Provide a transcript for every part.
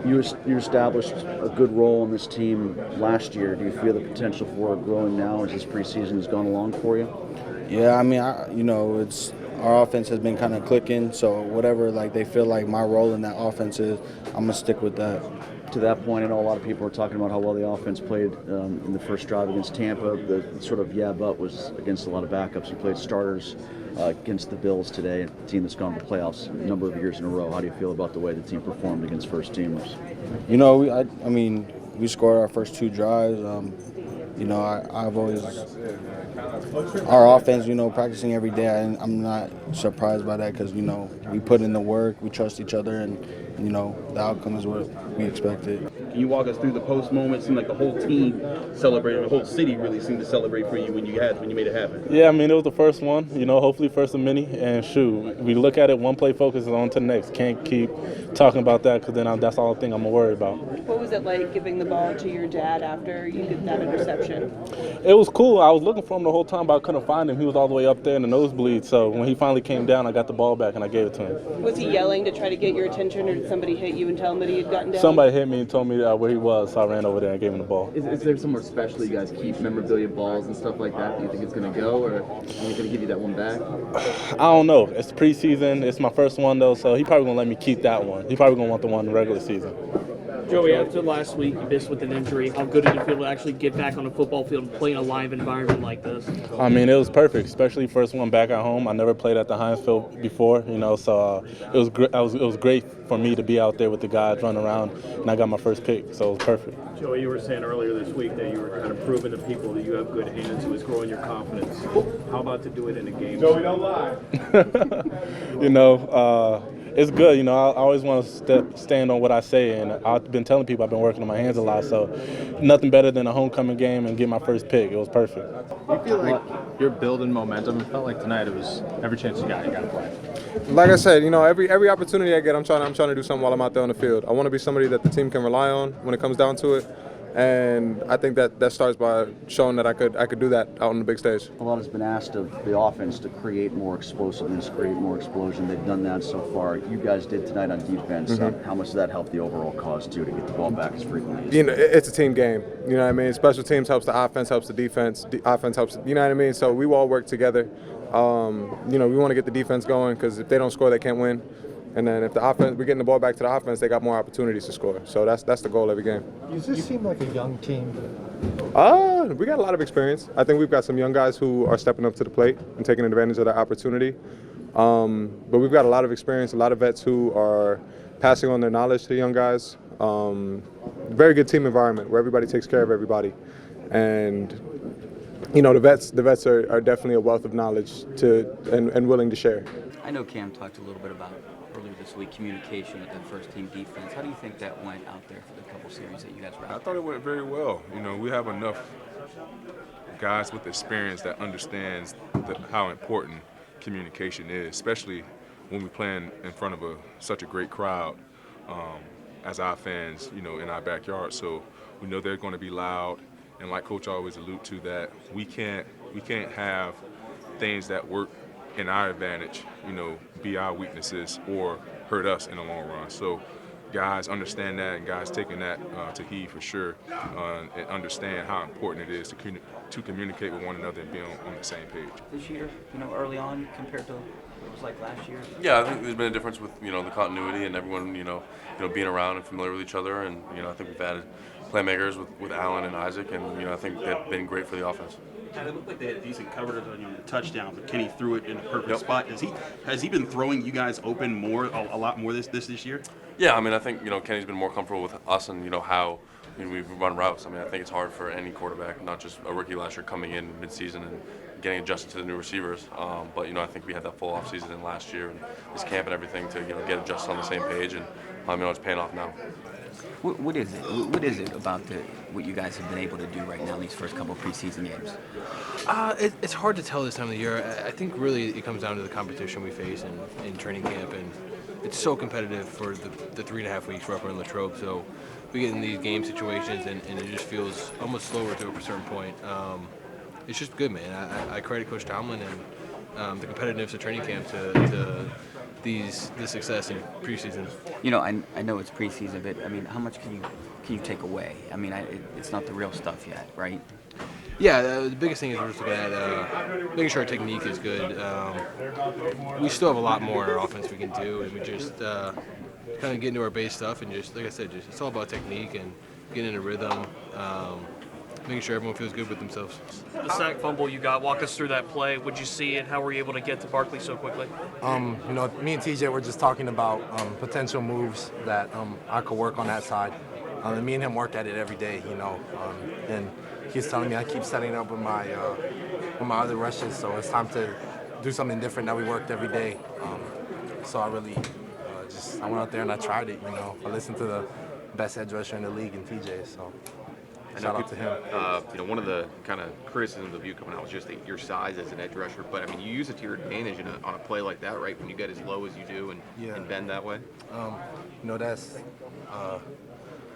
You established a good role in this team last year. Do you feel the potential for it growing now as this preseason has gone along for you? Yeah, I mean, it's our offense has been kind of clicking. So whatever they feel like my role in that offense is, I'm gonna stick with that. To that point, I know a lot of people are talking about how well the offense played in the first drive against Tampa. The sort of but was against a lot of backups. You played starters against the Bills today, a team that's gone to the playoffs a number of years in a row. How do you feel about the way the team performed against first teamers? We scored our first 2 drives. I've always our offense, practicing every day, and I'm not surprised by that because, we put in the work, we trust each other, and, the outcome is what we expected. Can you walk us through the post moment? It seemed like the whole team celebrated, the whole city really seemed to celebrate for you when you made it happen. Yeah, I mean, it was the first one, hopefully first of many. And shoot, we look at it, one play focus is on to the next. Can't keep talking about that because then that's all I think I'm going to worry about. What was it like giving the ball to your dad after you did that interception? It was cool. I was looking for him the whole time, but I couldn't find him. He was all the way up there in the nosebleed. So when he finally came down, I got the ball back and I gave it to him. Was he yelling to try to get your attention, or did somebody hit you and tell him that he had gotten down? Somebody hit me and told me where he was, so I ran over there and gave him the ball. Is there somewhere special you guys keep memorabilia balls and stuff like that? Do you think it's going to go, or are we going to give you that one back? I don't know. It's preseason. It's my first one, though, so he probably going to let me keep that one. He probably going to want the one in the regular season. Joey, after last week, you missed with an injury. How good did it feel to actually get back on the football field and play in a live environment like this? I mean, it was perfect, especially first one back at home. I never played at the Heinz Field before, so it was great for me to be out there with the guys running around, and I got my first pick, so it was perfect. Joey, you were saying earlier this week that you were kind of proving to people that you have good hands. It was growing your confidence. How about to do it in a game? Joey, don't lie. It's good. I always want to stand on what I say, and I've been telling people I've been working on my hands a lot, so nothing better than a homecoming game and get my first pick. It was perfect. You feel like you're building momentum. It felt like tonight it was every chance you got to play. Like I said, every opportunity I get, I'm trying to do something while I'm out there on the field. I want to be somebody that the team can rely on when it comes down to it. And I think that starts by showing that I could do that out on the big stage. A lot has been asked of the offense to create more explosiveness, create more explosion. They've done that so far. You guys did tonight on defense. Mm-hmm. How much does that help the overall cause, too, to get the ball back as frequently? It's a team game. You know what I mean? Special teams helps the offense, helps the defense. Offense helps, you know what I mean? So we all work together. We want to get the defense going because if they don't score, they can't win. And then if the offense, we're getting the ball back to the offense, they got more opportunities to score. So that's the goal every game. Does this seem like a young team? We got a lot of experience. I think we've got some young guys who are stepping up to the plate and taking advantage of that opportunity. But we've got a lot of experience, a lot of vets who are passing on their knowledge to the young guys. Very good team environment where everybody takes care of everybody. And the vets are definitely a wealth of knowledge and willing to share. I know Cam talked a little bit about earlier this week communication with the first team defense. How do you think that went out there for the couple series that you guys were out? I thought it went very well. We have enough guys with experience that understands how important communication is, especially when we're playing in front of such a great crowd as our fans, in our backyard. So we know they're going to be loud, and like Coach always allude to, that we can't have things that work in our advantage, be our weaknesses or hurt us in the long run. So guys understand that, and guys taking that to heed for sure, and understand how important it is to communicate with one another and be on the same page. This year, early on compared to what it was like last year? Yeah, I think there's been a difference with, the continuity and everyone, being around and familiar with each other. And, I think we've added playmakers with Allen and Isaac, and, I think they've been great for the offense. Yeah, it looked like they had decent coverage on the touchdown, but Kenny threw it in a perfect spot. Has he been throwing you guys open a lot more this year? Yeah, I think Kenny's been more comfortable with us and how we run routes. I think it's hard for any quarterback, not just a rookie last year coming in midseason and getting adjusted to the new receivers. But I think we had that full offseason in last year and this camp and everything to get adjusted on the same page, and it's paying off now. What is it? What is it about what you guys have been able to do right now in these first couple of preseason games? It's hard to tell this time of the year. I think really it comes down to the competition we face in training camp, and it's so competitive for the 3.5 weeks we're up in Latrobe. So we get in these game situations, and it just feels almost slower to a certain point. It's just good, man. I credit Coach Tomlin and the competitiveness of training camp to this success in preseason. You know, I know it's preseason, but I mean, how much can you take away? I mean, it's not the real stuff yet, right? Yeah, the biggest thing is we're just looking at making sure our technique is good. We still have a lot more in our offense we can do, and we just kind of get into our base stuff and just, like I said, it's all about technique and getting into rhythm, making sure everyone feels good with themselves. The sack fumble you got, walk us through that play. Would you see it? How were you able to get to Barkley so quickly? You know, me and TJ were just talking about potential moves that I could work on that side. And me and him work at it every day, you know. And he's telling me I keep setting up with my other rushes, so it's time to do something different that we worked every day. So I really I went out there and I tried it, you know. I listened to the best edge rusher in the league in TJ, so shout out to him. You know, one of the kind of criticisms of you coming out was just your size as an edge rusher, but I mean, you use it to your advantage on a play like that, right? When you get as low as you do and bend that way. You know, that's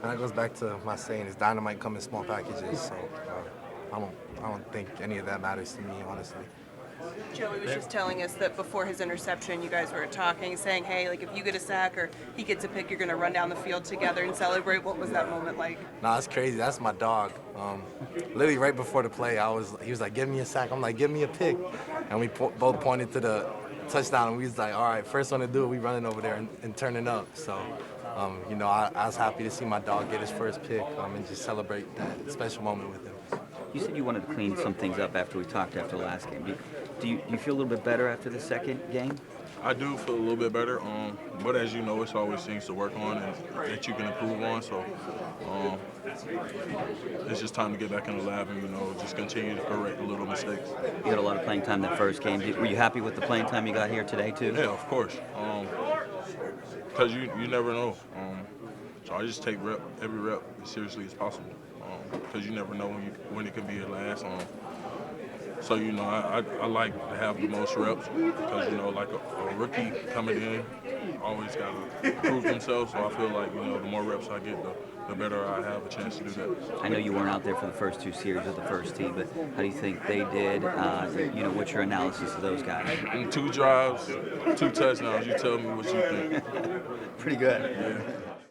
and that goes back to my saying: "Is dynamite come in small packages?" So I don't think any of that matters to me, honestly. Joey was just telling us that before his interception, you guys were talking, saying, hey, like if you get a sack or he gets a pick, you're going to run down the field together and celebrate. What was that moment like? Nah, that's crazy. That's my dog. Literally right before the play, he was like, give me a sack. I'm like, give me a pick. And we both pointed to the touchdown, and we was like, all right, first one to do it, we running over there and turning up. So, you know, I was happy to see my dog get his first pick and just celebrate that special moment with him. You said you wanted to clean some things up after we talked after the last game. Do you feel a little bit better after the second game? I do feel a little bit better, but as you know, it's always things to work on and that you can improve on. So it's just time to get back in the lab and, you know, just continue to correct the little mistakes. You had a lot of playing time that first game. Were you happy with the playing time you got here today, too? Yeah, of course. Because you never know. So I just take every rep as seriously as possible. Because you never know when it could be your last. So, you know, I like to have the most reps because, you know, like a rookie coming in always got to prove themselves. So I feel like, you know, the more reps I get, the better I have a chance to do that. I know you weren't out there for the first two series of the first team, but how do you think they did? You know, what's your analysis of those guys? 2 drives, 2 touchdowns. You tell me what you think. Pretty good. Yeah.